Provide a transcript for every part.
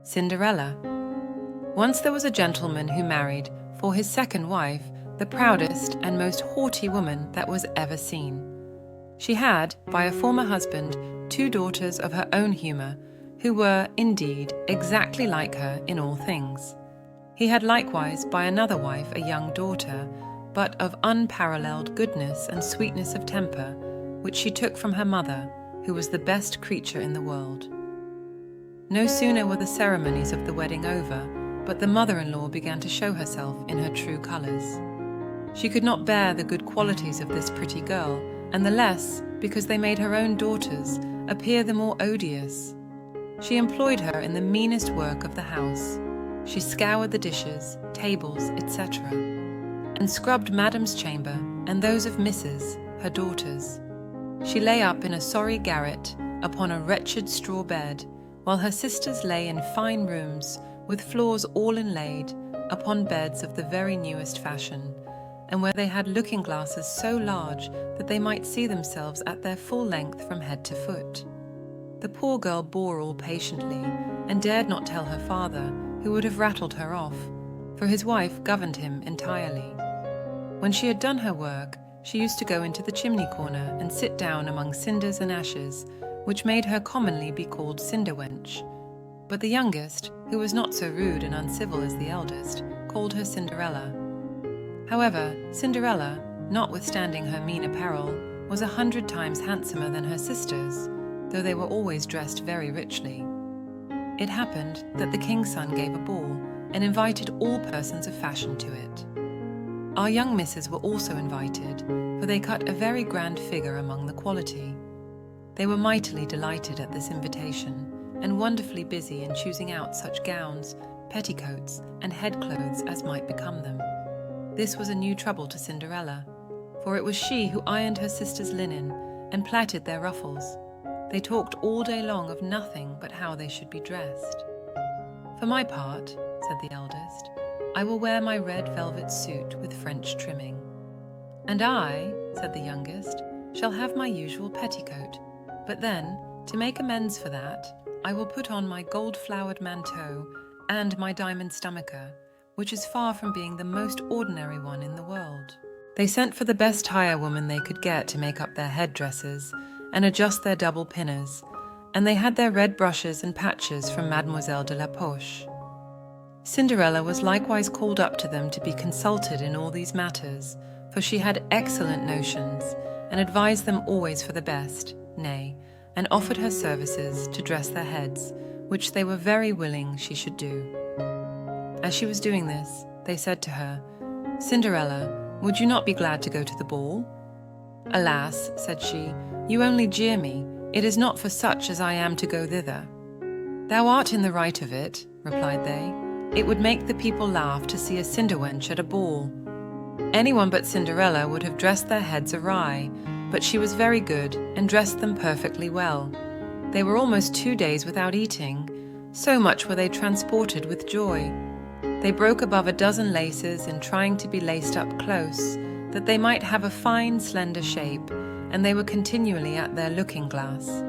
Cinderella. Once there was a gentleman who married, for his second wife, the proudest and most haughty woman that was ever seen. She had, by a former husband, 2 daughters of her own humour, who were, indeed, exactly like her in all things. He had likewise, by another wife, a young daughter, but of unparalleled goodness and sweetness of temper, which she took from her mother, who was the best creature in the world. No sooner were the ceremonies of the wedding over, but the mother-in-law began to show herself in her true colours. She could not bear the good qualities of this pretty girl, and the less because they made her own daughters appear the more odious. She employed her in the meanest work of the house. She scoured the dishes, tables, etc., and scrubbed Madam's chamber and those of Mrs., her daughters. She lay up in a sorry garret upon a wretched straw bed, while her sisters lay in fine rooms, with floors all inlaid, upon beds of the very newest fashion, and where they had looking-glasses so large that they might see themselves at their full length from head to foot. The poor girl bore all patiently, and dared not tell her father, who would have rattled her off, for his wife governed him entirely. When she had done her work, she used to go into the chimney-corner and sit down among cinders and ashes, which made her commonly be called Cinder-wench. But the youngest, who was not so rude and uncivil as the eldest, called her Cinderella. However, Cinderella, notwithstanding her mean apparel, was 100 times handsomer than her sisters, though they were always dressed very richly. It happened that the king's son gave a ball, and invited all persons of fashion to it. Our young misses were also invited, for they cut a very grand figure among the quality. They were mightily delighted at this invitation, and wonderfully busy in choosing out such gowns, petticoats, and head-clothes as might become them. This was a new trouble to Cinderella, for it was she who ironed her sisters' linen and plaited their ruffles. They talked all day long of nothing but how they should be dressed. "For my part," said the eldest, "I will wear my red velvet suit with French trimming." "And I," said the youngest, "shall have my usual petticoat, but then, to make amends for that, I will put on my gold-flowered manteau and my diamond stomacher, which is far from being the most ordinary one in the world." They sent for the best hire-woman they could get to make up their head-dresses and adjust their double pinners, and they had their red brushes and patches from Mademoiselle de la Poche. Cinderella was likewise called up to them to be consulted in all these matters, for she had excellent notions, and advised them always for the best, nay, and offered her services to dress their heads, which they were very willing she should do. As she was doing this, they said to her, "Cinderella, would you not be glad to go to the ball?" "Alas," said she, "you only jeer me. It is not for such as I am to go thither." "Thou art in the right of it," replied they. "It would make the people laugh to see a cinder-wench at a ball." Anyone but Cinderella would have dressed their heads awry, but she was very good and dressed them perfectly well. They were almost 2 days without eating, so much were they transported with joy. They broke above a dozen laces in trying to be laced up close, that they might have a fine, slender shape, and they were continually at their looking-glass.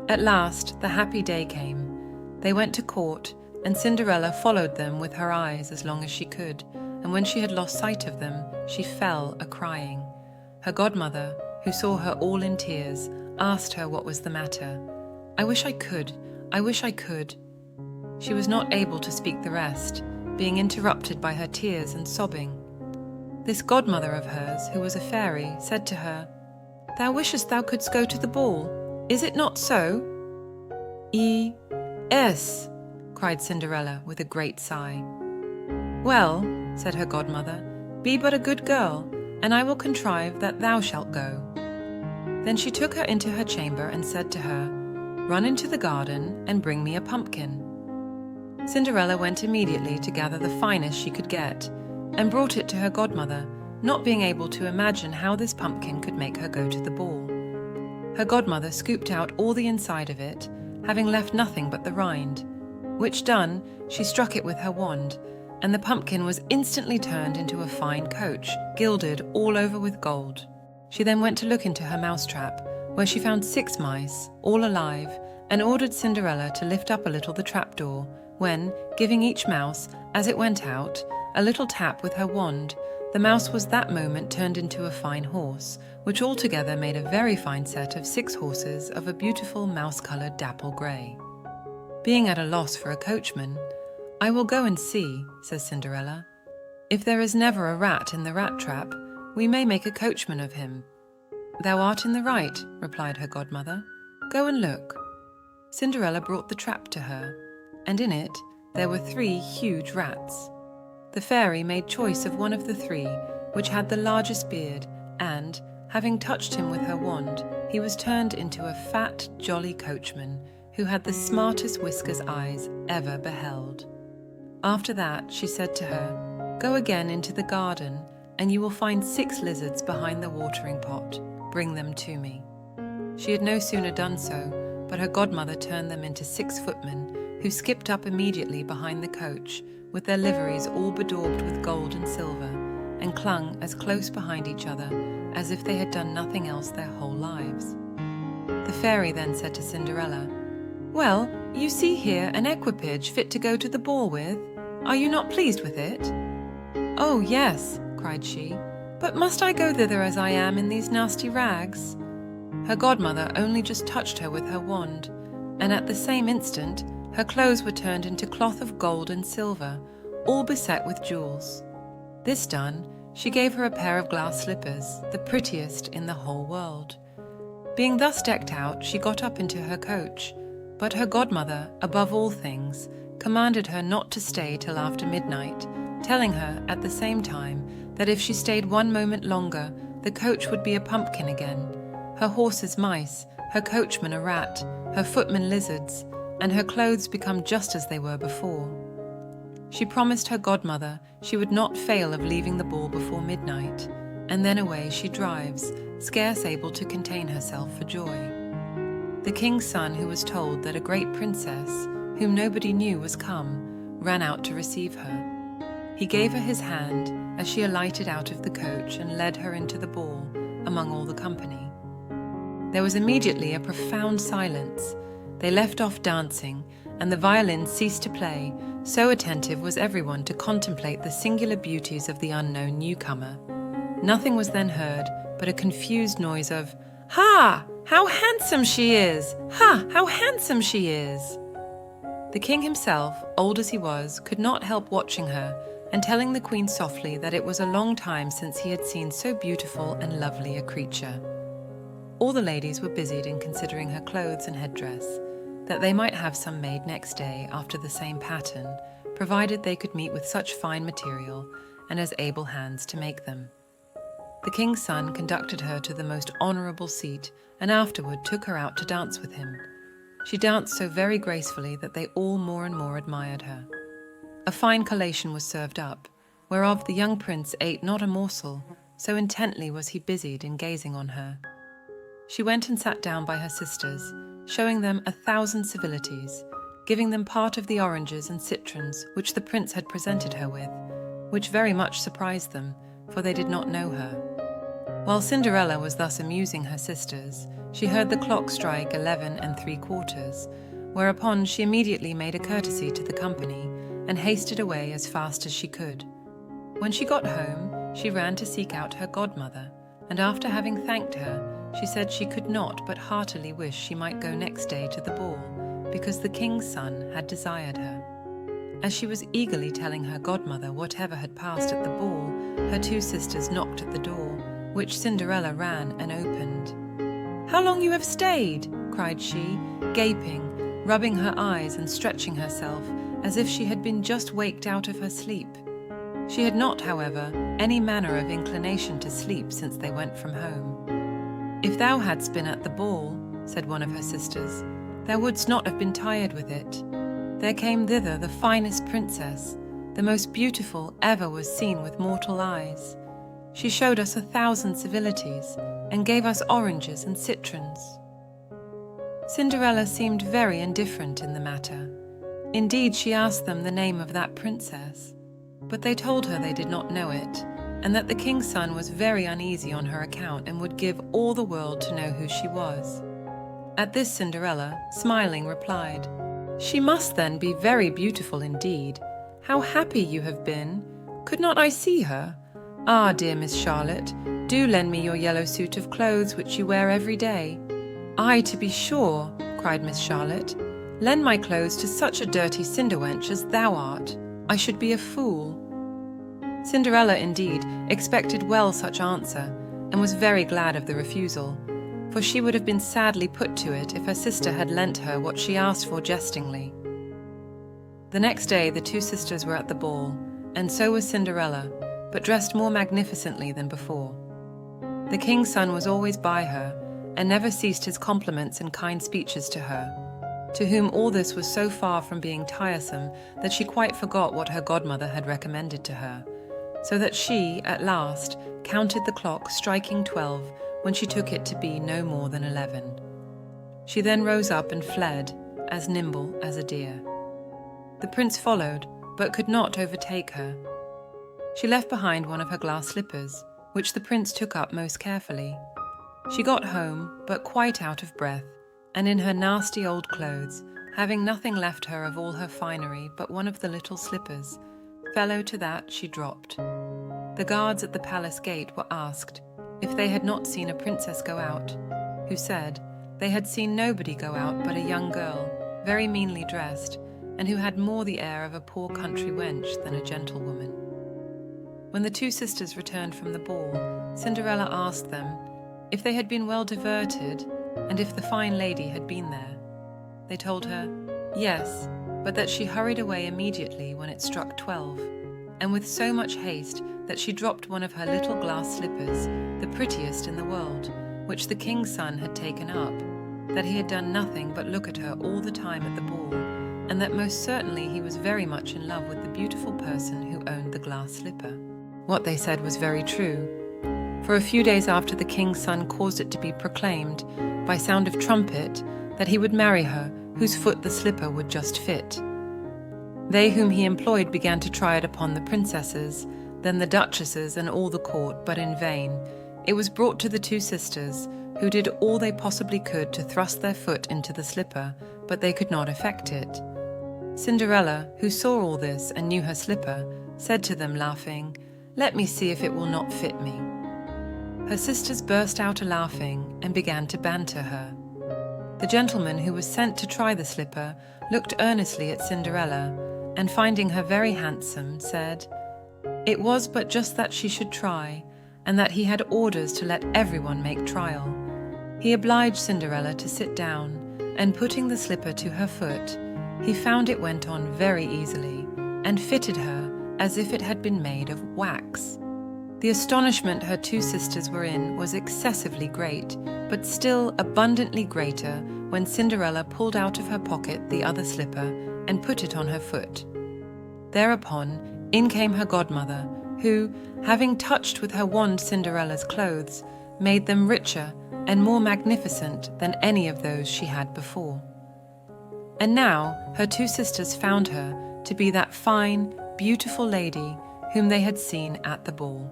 At last, the happy day came. They went to court, and Cinderella followed them with her eyes as long as she could, and when she had lost sight of them, she fell a-crying. Her godmother, who saw her all in tears, asked her what was the matter. "I wish I could, I wish I could." She was not able to speak the rest, being interrupted by her tears and sobbing. This godmother of hers, who was a fairy, said to her, "Thou wishest thou couldst go to the ball, is it not so?" "Yes," cried Cinderella with a great sigh. "Well," said her godmother, "be but a good girl, and I will contrive that thou shalt go." Then she took her into her chamber and said to her, "Run into the garden and bring me a pumpkin." Cinderella went immediately to gather the finest she could get, and brought it to her godmother, not being able to imagine how this pumpkin could make her go to the ball. Her godmother scooped out all the inside of it, having left nothing but the rind, which done, she struck it with her wand, and the pumpkin was instantly turned into a fine coach, gilded all over with gold. She then went to look into her mousetrap, where she found 6 mice, all alive, and ordered Cinderella to lift up a little the trapdoor, when, giving each mouse, as it went out, a little tap with her wand, the mouse was that moment turned into a fine horse, which altogether made a very fine set of 6 horses of a beautiful mouse-coloured dapple grey. Being at a loss for a coachman, "I will go and see," says Cinderella. "If there is never a rat in the rat trap, we may make a coachman of him." "Thou art in the right," replied her godmother. "Go and look." Cinderella brought the trap to her, and in it there were 3 huge rats. The fairy made choice of one of the 3, which had the largest beard, and, having touched him with her wand, he was turned into a fat, jolly coachman, who had the smartest whiskers eyes ever beheld. After that she said to her, "Go again into the garden, and you will find 6 lizards behind the watering pot. Bring them to me." She had no sooner done so, but her godmother turned them into 6 footmen, who skipped up immediately behind the coach, with their liveries all bedaubed with gold and silver, and clung as close behind each other as if they had done nothing else their whole lives. The fairy then said to Cinderella, "Well, you see here an equipage fit to go to the ball with. Are you not pleased with it?" "Oh, yes," cried she, "but must I go thither as I am in these nasty rags?" Her godmother only just touched her with her wand, and at the same instant her clothes were turned into cloth of gold and silver, all beset with jewels. This done, she gave her a pair of glass slippers, the prettiest in the whole world. Being thus decked out, she got up into her coach, but her godmother, above all things, commanded her not to stay till after midnight, telling her at the same time that if she stayed 1 moment longer, the coach would be a pumpkin again, her horses mice, her coachman a rat, her footmen lizards, and her clothes become just as they were before. She promised her godmother she would not fail of leaving the ball before midnight, and then away she drives, scarce able to contain herself for joy. The king's son, who was told that a great princess, whom nobody knew was come, ran out to receive her. He gave her his hand as she alighted out of the coach and led her into the ball among all the company. There was immediately a profound silence. They left off dancing, and the violin ceased to play, so attentive was everyone to contemplate the singular beauties of the unknown newcomer. Nothing was then heard but a confused noise of, "Ha! How handsome she is! Ha! How handsome she is!" The king himself, old as he was, could not help watching her and telling the queen softly that it was a long time since he had seen so beautiful and lovely a creature. All the ladies were busied in considering her clothes and headdress, that they might have some made next day after the same pattern, provided they could meet with such fine material and as able hands to make them. The king's son conducted her to the most honourable seat, and afterward took her out to dance with him. She danced so very gracefully that they all more and more admired her. A fine collation was served up, whereof the young prince ate not a morsel, so intently was he busied in gazing on her. She went and sat down by her sisters, showing them 1,000 civilities, giving them part of the oranges and citrons which the prince had presented her with, which very much surprised them, for they did not know her. While Cinderella was thus amusing her sisters, she heard the clock strike 11 3/4, whereupon she immediately made a courtesy to the company and hasted away as fast as she could. When she got home, she ran to seek out her godmother, and after having thanked her, she said she could not but heartily wish she might go next day to the ball, because the king's son had desired her. As she was eagerly telling her godmother whatever had passed at the ball, her 2 sisters knocked at the door, which Cinderella ran and opened. "How long you have stayed!" cried she, gaping, rubbing her eyes and stretching herself, as if she had been just waked out of her sleep. She had not, however, any manner of inclination to sleep since they went from home. "If thou hadst been at the ball," said one of her sisters, "thou wouldst not have been tired with it. There came thither the finest princess, the most beautiful ever was seen with mortal eyes. She showed us 1,000 civilities, and gave us oranges and citrons." Cinderella seemed very indifferent in the matter. Indeed, she asked them the name of that princess, but they told her they did not know it, and that the king's son was very uneasy on her account and would give all the world to know who she was. At this Cinderella, smiling, replied, "She must then be very beautiful indeed. How happy you have been! Could not I see her? Ah, dear Miss Charlotte, do lend me your yellow suit of clothes which you wear every day." "Ay, to be sure," cried Miss Charlotte. "Lend my clothes to such a dirty cinder-wench as thou art. I should be a fool." Cinderella, indeed, expected well such answer, and was very glad of the refusal, for she would have been sadly put to it if her sister had lent her what she asked for jestingly. The next day the two sisters were at the ball, and so was Cinderella, but dressed more magnificently than before. The king's son was always by her, and never ceased his compliments and kind speeches to her, to whom all this was so far from being tiresome that she quite forgot what her godmother had recommended to her, so that she, at last, counted the clock striking 12 when she took it to be no more than 11. She then rose up and fled, as nimble as a deer. The prince followed, but could not overtake her. She left behind one of her glass slippers, which the prince took up most carefully. She got home, but quite out of breath, and in her nasty old clothes, having nothing left her of all her finery but one of the little slippers. Fellow to that she dropped. The guards at the palace gate were asked if they had not seen a princess go out, who said they had seen nobody go out but a young girl, very meanly dressed, and who had more the air of a poor country wench than a gentlewoman. When the two sisters returned from the ball, Cinderella asked them if they had been well diverted, and if the fine lady had been there. They told her, yes, but that she hurried away immediately when it struck 12, and with so much haste that she dropped one of her little glass slippers, the prettiest in the world, which the king's son had taken up, that he had done nothing but look at her all the time at the ball, and that most certainly he was very much in love with the beautiful person who owned the glass slipper. What they said was very true. For a few days after, the king's son caused it to be proclaimed, by sound of trumpet, that he would marry her, whose foot the slipper would just fit. They whom he employed began to try it upon the princesses, then the duchesses and all the court, but in vain. It was brought to the two sisters, who did all they possibly could to thrust their foot into the slipper, but they could not effect it. Cinderella, who saw all this and knew her slipper, said to them, laughing, "Let me see if it will not fit me." Her sisters burst out a-laughing and began to banter her. The gentleman who was sent to try the slipper looked earnestly at Cinderella, and finding her very handsome, said it was but just that she should try, and that he had orders to let everyone make trial. He obliged Cinderella to sit down, and putting the slipper to her foot, he found it went on very easily, and fitted her as if it had been made of wax. The astonishment her two sisters were in was excessively great, but still abundantly greater when Cinderella pulled out of her pocket the other slipper and put it on her foot. Thereupon in came her godmother, who, having touched with her wand Cinderella's clothes, made them richer and more magnificent than any of those she had before. And now her two sisters found her to be that fine, beautiful lady whom they had seen at the ball.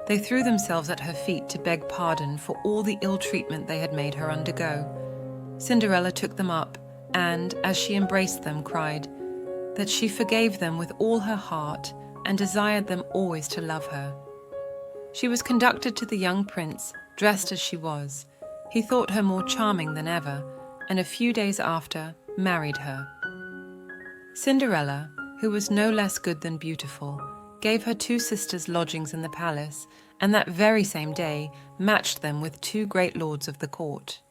They threw themselves at her feet to beg pardon for all the ill treatment they had made her undergo. Cinderella took them up, and, as she embraced them, cried that she forgave them with all her heart and desired them always to love her. She was conducted to the young prince, dressed as she was. He thought her more charming than ever, and a few days after married her. Cinderella, who was no less good than beautiful, gave her two sisters lodgings in the palace, and that very same day matched them with two great lords of the court.